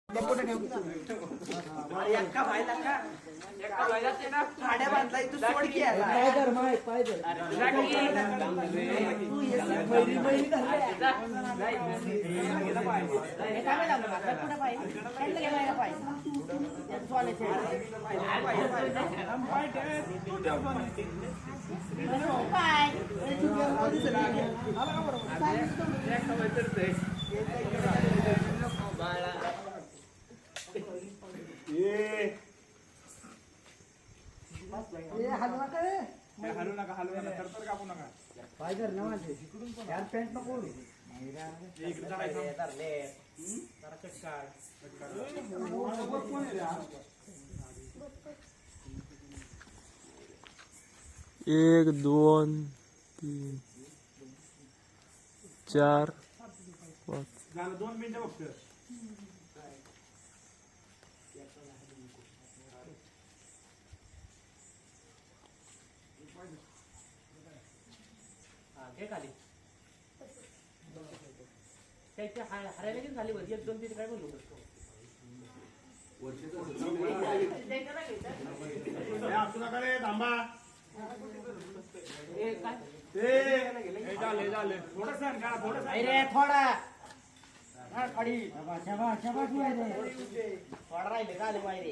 एक्का भाईला का एक्का भाईला ते ना साड्या बांधलाय तू सोड की याला पाय धर माय पाय धर तू ये महिरी महिरी धरले हे काय लावलं का कुठे पाय काढलं गेला पाय या सोन्याचे पाय हलू नका तर कापू नका पाय धर ना माझे यार पेंट नको एक दोन तीन चार झालं 2 मिनिटं बघतो खाली त्याच्या हरायला की झाली बरं 1 2 3 काय बोलू थांबा थोडा राहिले झाले माहिती